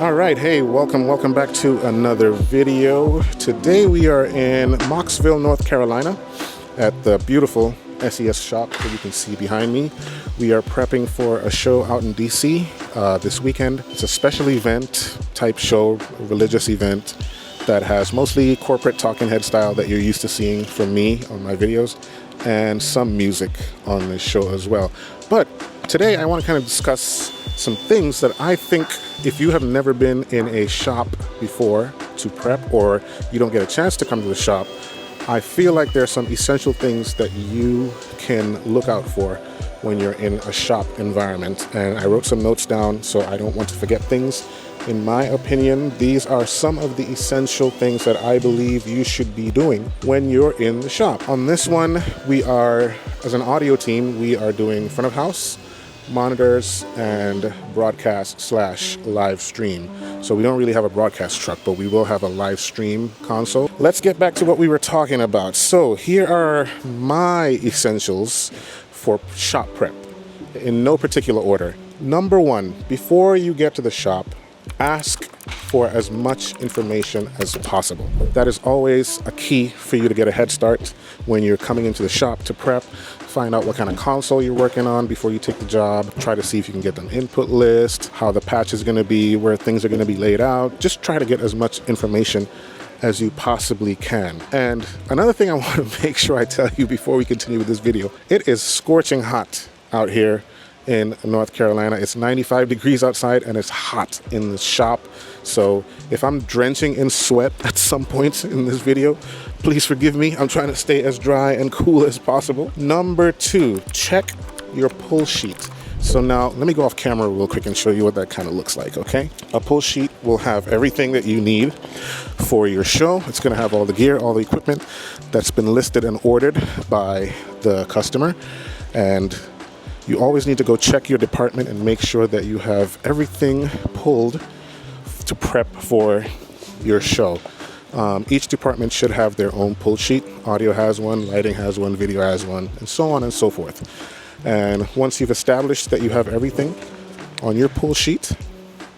All right, hey, welcome back to another video. Today we are in Mocksville, North Carolina at the beautiful SES shop that you can see behind me. We are prepping for a show out in DC this weekend. It's a special event type show, a religious event that has mostly corporate talking head style that you're used to seeing from me on my videos, and some music on this show as well. But today I want to kind of discuss some things that I think, if you have never been in a shop before to prep, or you don't get a chance to come to the shop, I feel like there are some essential things that you can look out for when you're in a shop environment. And I wrote some notes down so I don't want to forget things. In my opinion, these are some of the essential things that I believe you should be doing when you're in the shop. On this one, we are, as an audio team, we are doing front of house, monitors, and broadcast/live stream. So we don't really have a broadcast truck, but we will have a live stream console. Let's get back to what we were talking about. So here are my essentials for shop prep in no particular order. Number one, before you get to the shop, ask for as much information as possible. That is always a key for you to get a head start when you're coming into the shop to prep. Find out what kind of console you're working on before you take the job. Try to see if you can get an input list, how the patch is going to be, where things are going to be laid out. Just try to get as much information as you possibly can. And another thing I want to make sure I tell you before we continue with this video, it is scorching hot out here in North Carolina. It's 95 degrees outside and it's hot in the shop. So if I'm drenching in sweat at some point in this video, please forgive me. I'm trying to stay as dry and cool as possible. Number two, check your pull sheet. So now let me go off camera real quick and show you what that kind of looks like, okay? A pull sheet will have everything that you need for your show. It's gonna have all the gear, all the equipment that's been listed and ordered by the customer. And you always need to go check your department and make sure that you have everything pulled to prep for your show. Each department should have their own pull sheet. Audio has one, lighting has one, video has one, and so on and so forth. And once you've established that you have everything on your pull sheet,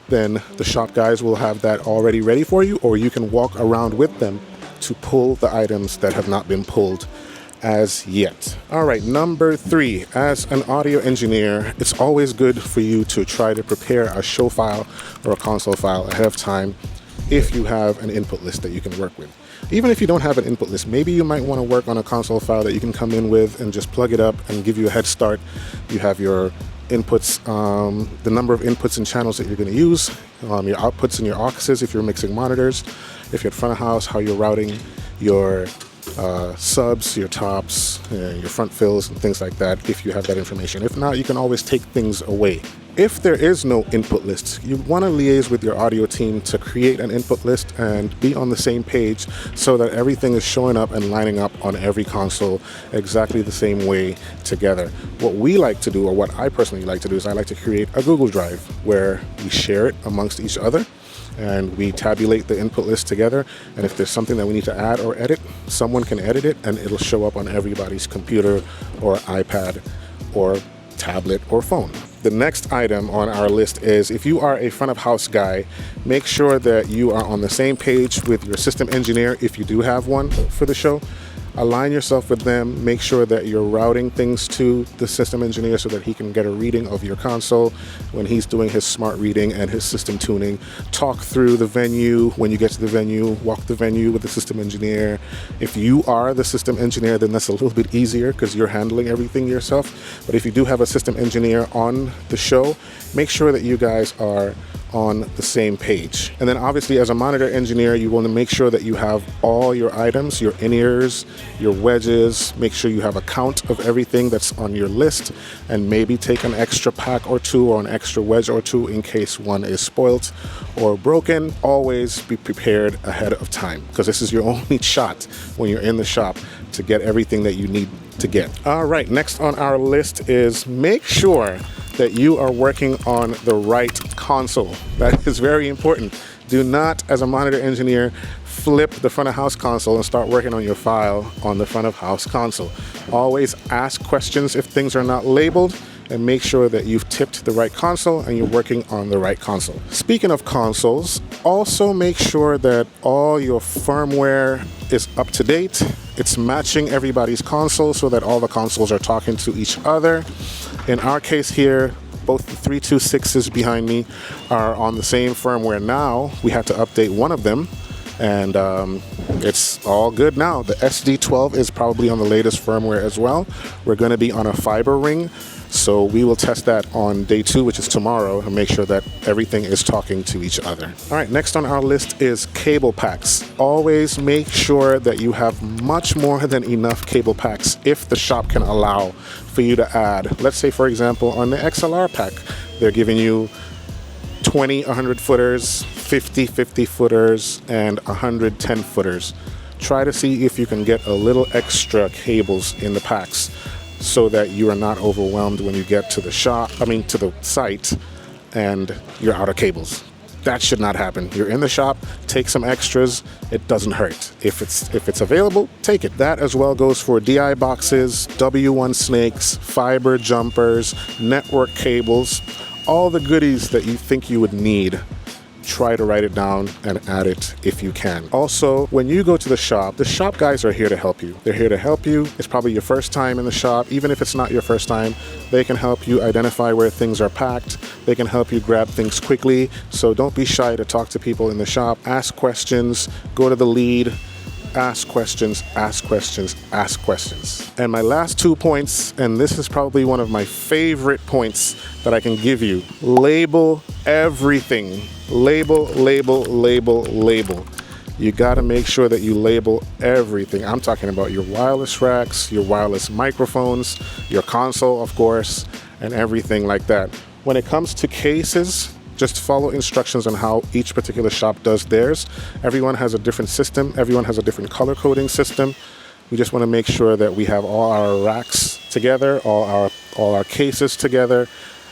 then the shop guys will have that already ready for you, or you can walk around with them to pull the items that have not been pulled as yet. All right, number three, as an audio engineer, it's always good for you to try to prepare a show file or a console file ahead of time if you have an input list that you can work with. Even if you don't have an input list, maybe you might want to work on a console file that you can come in with and just plug it up and give you a head start. You have your inputs, the number of inputs and channels that you're going to use, your outputs and your auxes if you're mixing monitors, if you're at front of house, how you're routing your subs, your tops, your front fills, and things like that, if you have that information. If not, you can always take things away. If there is no input list, you want to liaise with your audio team to create an input list and be on the same page so that everything is showing up and lining up on every console exactly the same way together. What we like to do, or what I personally like to do, is I like to create a Google Drive where we share it amongst each other and we tabulate the input list together. And if there's something that we need to add or edit, someone can edit it and it'll show up on everybody's computer or iPad or tablet or phone. The next item on our list is, if you are a front of house guy, make sure that you are on the same page with your system engineer if you do have one for the show. Align yourself with them. Make sure that you're routing things to the system engineer so that he can get a reading of your console when he's doing his smart reading and his system tuning. Talk through the venue. When you get to the venue, walk the venue with the system engineer. If you are the system engineer, then that's a little bit easier because you're handling everything yourself. But if you do have a system engineer on the show, make sure that you guys are on the same page. And then obviously, as a monitor engineer, you want to make sure that you have all your items, your in-ears, your wedges. Make sure you have a count of everything that's on your list, and maybe take an extra pack or two or an extra wedge or two in case one is spoilt or broken. Always be prepared ahead of time, because this is your only shot when you're in the shop to get everything that you need to get. All right, next on our list is make sure that you are working on the right console. That is very important. Do not, as a monitor engineer, flip the front of house console and start working on your file on the front of house console. Always ask questions if things are not labeled, and make sure that you've tipped the right console and you're working on the right console. Speaking of consoles, also make sure that all your firmware is up to date. It's matching everybody's console so that all the consoles are talking to each other. In our case here, both the 326s behind me are on the same firmware now. We had to update one of them, and it's all good now. The SD12 is probably on the latest firmware as well. We're going to be on a fiber ring, so we will test that on day 2, which is tomorrow, and make sure that everything is talking to each other. All right, next on our list is cable packs. Always make sure that you have much more than enough cable packs if the shop can allow for you to add. Let's say, for example, on the XLR pack, they're giving you 20 100 footers, 50 50 footers, and 110 footers. Try to see if you can get a little extra cables in the packs so that you are not overwhelmed when you get to the to the site and you're out of cables. That should not happen. You're in the shop, take some extras. It doesn't hurt. If it's available, take it. That as well goes for DI boxes, W1 snakes, fiber jumpers, network cables, all the goodies that you think you would need. Try to write it down and add it if you can. Also, when you go to the shop guys are here to help you. They're here to help you. It's probably your first time in the shop. Even if it's not your first time, they can help you identify where things are packed. They can help you grab things quickly. So don't be shy to talk to people in the shop. Ask questions, go to the lead. Ask questions, ask questions, ask questions. And my last 2 points, and this is probably one of my favorite points that I can give you. Label everything. Label, label, label, label. You gotta make sure that you label everything. I'm talking about your wireless racks, your wireless microphones, your console, of course, and everything like that. When it comes to cases, just follow instructions on how each particular shop does theirs. Everyone has a different system. Everyone has a different color coding system. We just want to make sure that we have all our racks together, all our cases together,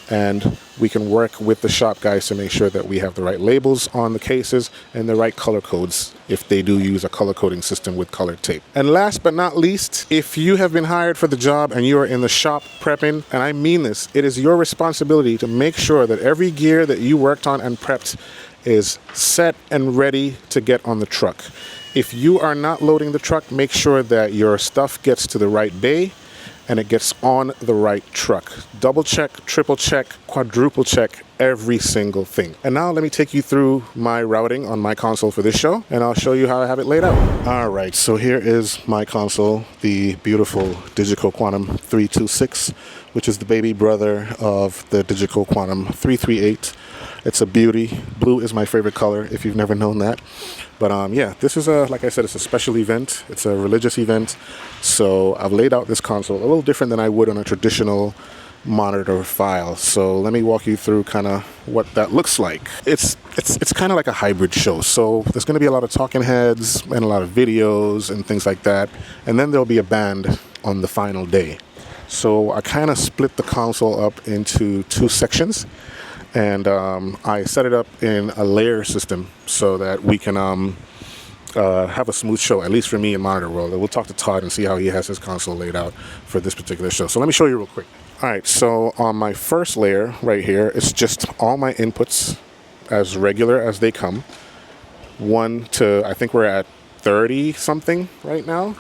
and we can work with the shop guys to make sure that we have the right labels on the cases and the right color codes if they do use a color coding system with colored tape. And last but not least, if you have been hired for the job and you are in the shop prepping, and I mean this, it is your responsibility to make sure that every gear that you worked on and prepped is set and ready to get on the truck. If you are not loading the truck, make sure that your stuff gets to the right bay and it gets on the right truck. Double check, triple check, quadruple check every single thing. And now let me take you through my routing on my console for this show, and I'll show you how I have it laid out. All right, so here is my console, the beautiful Digico Quantum 326, which is the baby brother of the Digico Quantum 338. It's a beauty. Blue is my favorite color, if you've never known that. But yeah, this is like I said, it's a special event. It's a religious event. So I've laid out this console a little different than I would on a traditional monitor file. So let me walk you through kind of what that looks like. It's kind of like a hybrid show. So there's going to be a lot of talking heads and a lot of videos and things like that. And then there'll be a band on the final day. So I kind of split the console up into 2 sections. And I set it up in a layer system so that we can have a smooth show, at least for me in Monitor World. We'll talk to Todd and see how he has his console laid out for this particular show. So let me show you real quick. All right, so on my first layer right here, it's just all my inputs as regular as they come. 1 to, I think we're at 30 something right now.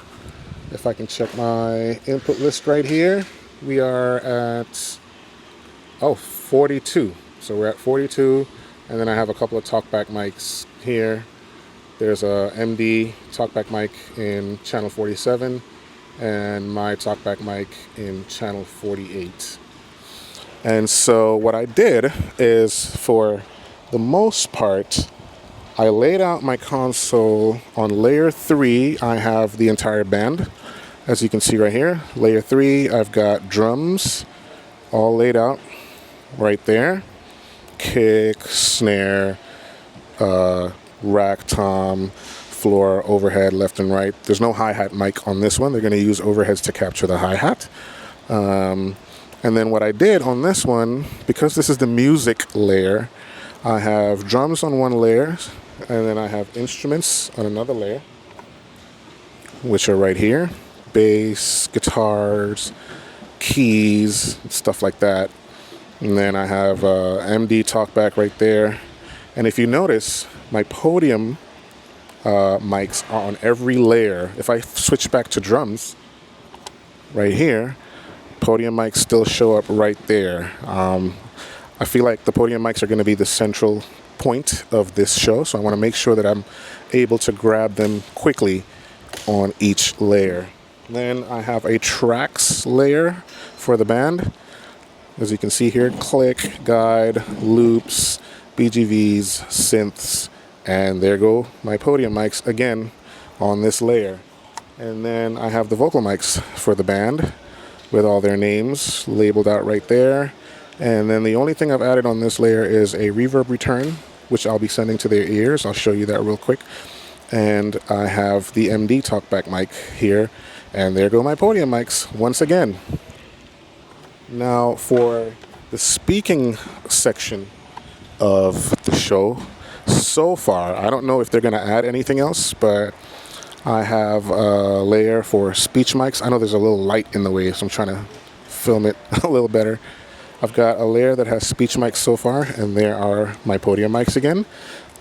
If I can check my input list right here, we are at, 42. So we're at 42, and then I have a couple of talkback mics here. There's a MD talkback mic in channel 47, and my talkback mic in channel 48. And so what I did is, for the most part, I laid out my console on layer 3. I have the entire band, as you can see right here. Layer 3, I've got drums all laid out right there. Kick, snare, rack, tom, floor, overhead, left and right. There's no hi-hat mic on this one. They're going to use overheads to capture the hi-hat. And then what I did on this one, because this is the music layer, I have drums on one layer, and then I have instruments on another layer, which are right here. Bass, guitars, keys, stuff like that. And then I have MD talkback right there. And if you notice, my podium mics are on every layer. If I switch back to drums, right here, podium mics still show up right there. I feel like the podium mics are going to be the central point of this show, so I want to make sure that I'm able to grab them quickly on each layer. Then I have a tracks layer for the band. As you can see here, click, guide, loops, BGVs, synths, and there go my podium mics again on this layer. And then I have the vocal mics for the band with all their names labeled out right there. And then the only thing I've added on this layer is a reverb return, which I'll be sending to their ears. I'll show you that real quick. And I have the MD talkback mic here. And there go my podium mics once again. Now for the speaking section of the show, so far, I don't know if they're going to add anything else, but I have a layer for speech mics. I know there's a little light in the way, so I'm trying to film it a little better. I've got a layer that has speech mics so far, and there are my podium mics again,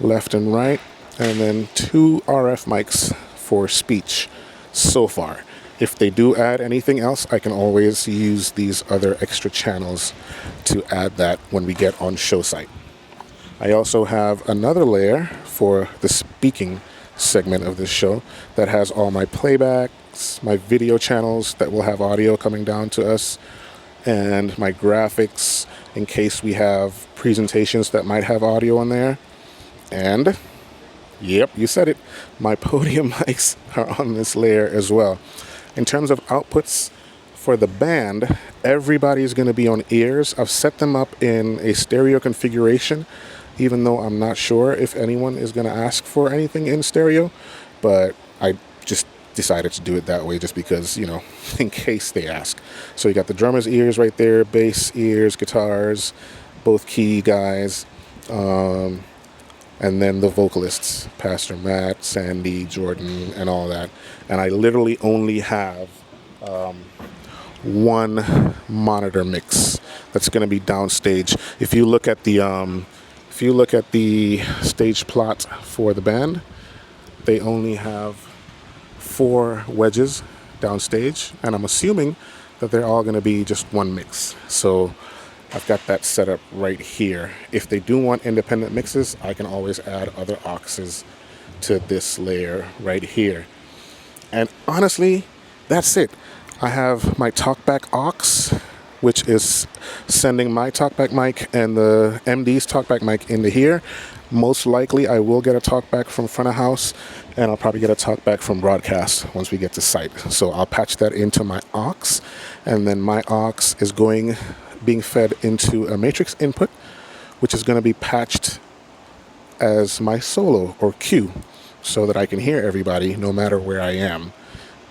left and right, and then 2 RF mics for speech so far. If they do add anything else, I can always use these other extra channels to add that when we get on show site. I also have another layer for the speaking segment of this show that has all my playbacks, my video channels that will have audio coming down to us, and my graphics in case we have presentations that might have audio on there. And, yep, you said it, my podium mics are on this layer as well. In terms of outputs for the band, everybody's going to be on ears. I've set them up in a stereo configuration, even though I'm not sure if anyone is going to ask for anything in stereo, but I just decided to do it that way just because, you know, in case they ask. So you got the drummer's ears right there, bass ears, guitars, both key guys, and then the vocalists, Pastor Matt, Sandy, Jordan, and all that. And I literally only have one monitor mix that's going to be downstage. If you look at the stage plot for the band, they only have 4 wedges downstage, and I'm assuming that they're all going to be just one mix. So I've got that set up right here. If they do want independent mixes, I can always add other auxes to this layer right here. And honestly, that's it. I have my talkback aux, which is sending my talkback mic and the MD's talkback mic into here. Most likely I will get a talkback from front of house, and I'll probably get a talkback from broadcast once we get to site. So I'll patch that into my aux, and then my aux is being fed into a matrix input, which is going to be patched as my solo or cue, so that I can hear everybody no matter where I am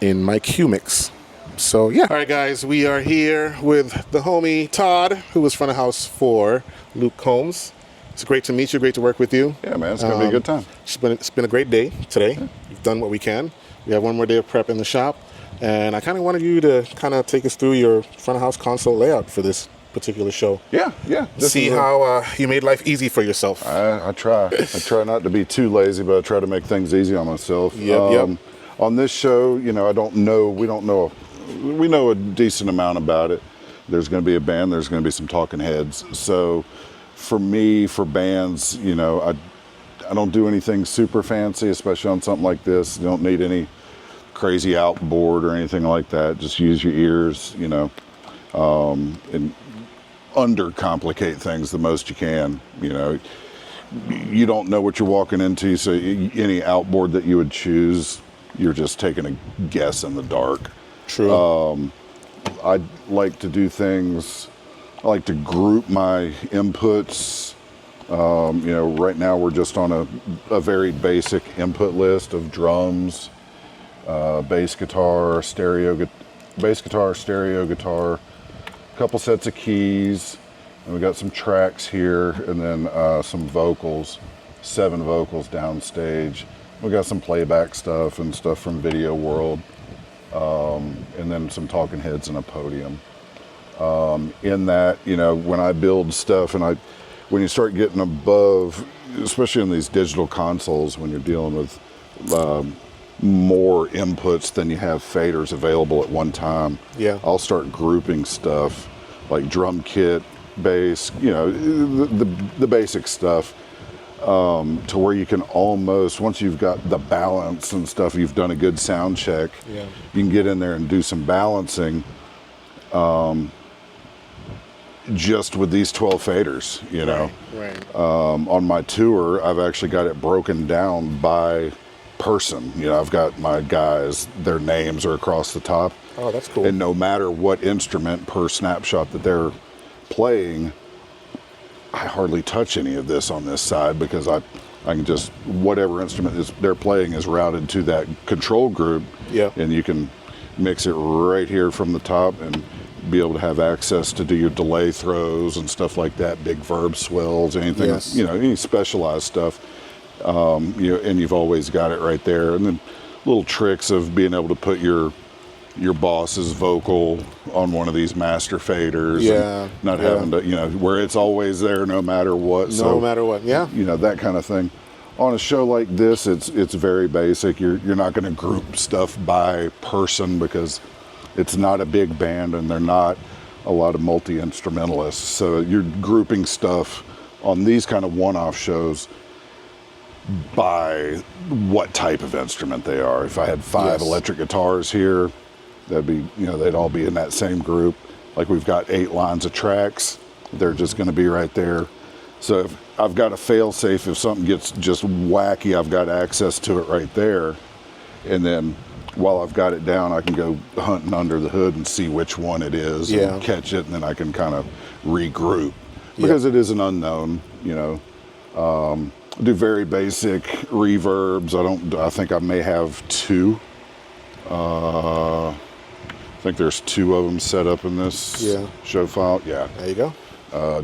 in my cue mix. So yeah. All right, guys, we are here with the homie Todd, who was front of house for Luke Combs. It's great to meet you. Great to work with you. Yeah, man, it's gonna be a good time. It's been a great day today. Yeah. We've done what we can. We have one more day of prep in the shop, and I kind of wanted you to kind of take us through your front of house console layout for this particular show. Yeah. See how you made life easy for yourself. I try. I try not to be too lazy, but I try to make things easy on myself. Yep. On this show, you know, we know a decent amount about it. There's going to be a band. There's going to be some talking heads. So for me, for bands, you know, I don't do anything super fancy, especially on something like this. You don't need any crazy outboard or anything like that. Just use your ears, you know, and undercomplicate things the most you can. You know, you don't know what you're walking into, so any outboard that you would choose, you're just taking a guess in the dark. True. I like to do things, I like to group my inputs. You know, right now we're just on a very basic input list of drums, bass guitar, stereo guitar, a couple sets of keys, and we got some tracks here, and then some vocals, 7 vocals downstage. We got some playback stuff and stuff from Video World, and then some talking heads and a podium. In that, when I build stuff when you start getting above, especially in these digital consoles, when you're dealing with more inputs than you have faders available at one time, I'll start grouping stuff like drum kit, bass, the basic stuff, to where you can almost, once you've got the balance and stuff, you've done a good sound check, you can get in there and do some balancing. Just with these 12 faders, Right. On my tour, I've actually got it broken down by person. I've got my guys, their names are across the top. Oh, that's cool. And no matter what instrument per snapshot that they're playing, I hardly touch any of this on this side, because I can just, whatever instrument they're playing is routed to that control group. And you can mix it right here from the top and be able to have access to do your delay throws and stuff like that, big verb swells, anything, any specialized stuff. And you've always got it right there. And then little tricks of being able to put your boss's vocal on one of these master faders, and not having to, where it's always there no matter what. No matter what, that kind of thing. On a show like this, it's very basic. You're not going to group stuff by person, because it's not a big band and they're not a lot of multi-instrumentalists. So you're grouping stuff on these kind of one-off shows by what type of instrument they are. If I had 5 electric guitars here, that'd be, they'd all be in that same group. Like we've got 8 lines of tracks, they're just going to be right there. So if I've got a fail-safe, if something gets just wacky, I've got access to it right there. And then while I've got it down, I can go hunting under the hood and see which one it is and catch it, and then I can kind of regroup, because it is an unknown. Do very basic reverbs. I think I may have 2. I think there's 2 of them set up in this show file. Yeah. There you go.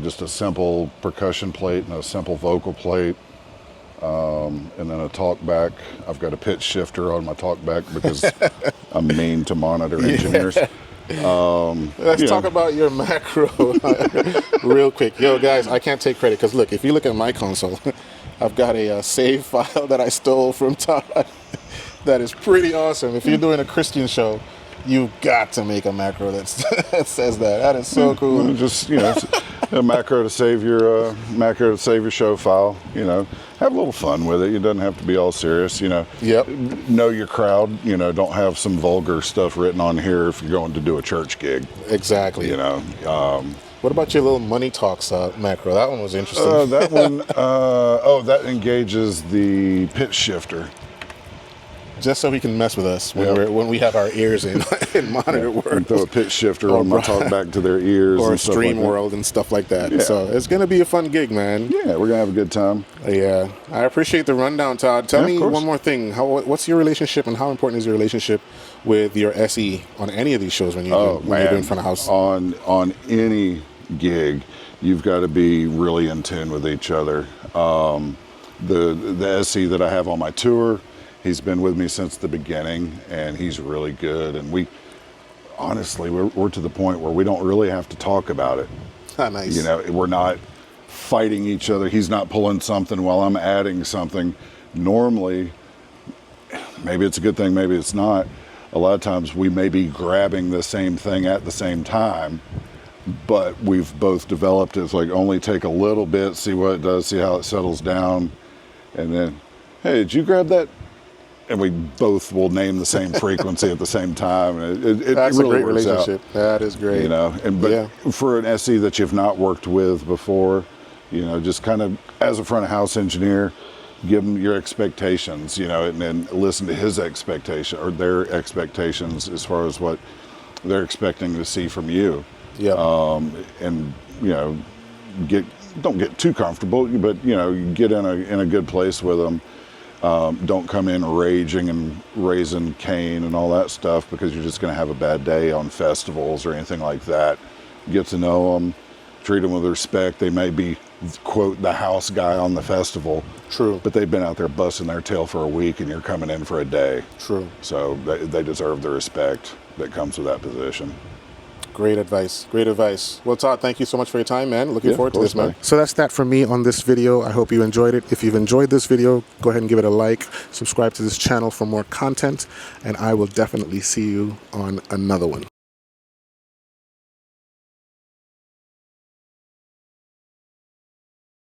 Just a simple percussion plate and a simple vocal plate. And then a talkback. I've got a pitch shifter on my talkback because I'm mean to monitor engineers. Let's talk about your macro real quick. Yo, guys, I can't take credit, because look, if you look at my console, I've got a save file that I stole from Todd that is pretty awesome. If you're doing a Christian show, you've got to make a macro that says that. That is so cool. Just a macro to save your show file. Have a little fun with it. It doesn't have to be all serious. Know your crowd. Don't have some vulgar stuff written on here if you're going to do a church gig. Exactly. What about your little money talks macro? That one was interesting. That one. That engages the pitch shifter. Just so he can mess with us when we have our ears in monitor work. Throw a pitch shifter on my talkback to their ears. Or and stuff Stream like World and stuff like that. So it's going to be a fun gig, man. Yeah, we're going to have a good time. Yeah. I appreciate the rundown, Todd. Tell me one more thing. What's your relationship, and how important is your relationship with your SE on any of these shows when you're doing front of house? On any gig, you've got to be really in tune with each other. The SE that I have on my tour, he's been with me since the beginning, and he's really good. And we're to the point where we don't really have to talk about it. Nice. We're not fighting each other. He's not pulling something while I'm adding something. Normally, maybe it's a good thing, maybe it's not. A lot of times we may be grabbing the same thing at the same time, but we've both developed it's like only take a little bit, see what it does, see how it settles down, and then, hey, did you grab that? And we both will name the same frequency at the same time. That's really a great relationship. That is great. But for an SE that you've not worked with before, just kind of as a front of house engineer, give them your expectations, and then listen to his expectation or their expectations as far as what they're expecting to see from you. And don't get too comfortable, but get in a good place with them. Don't come in raging and raising Cain and all that stuff, because you're just going to have a bad day on festivals or anything like that. Get to know them, treat them with respect. They may be, quote, the house guy on the festival. True. But they've been out there busting their tail for a week, and you're coming in for a day. True. So they deserve the respect that comes with that position. Great advice. Great advice. Well, Todd, thank you so much for your time, man. Looking Yeah, forward to of this, course, man. man. So that's that from me on this video. I hope you enjoyed it. If you've enjoyed this video, go ahead and give it a like. Subscribe to this channel for more content, and I will definitely see you on another one.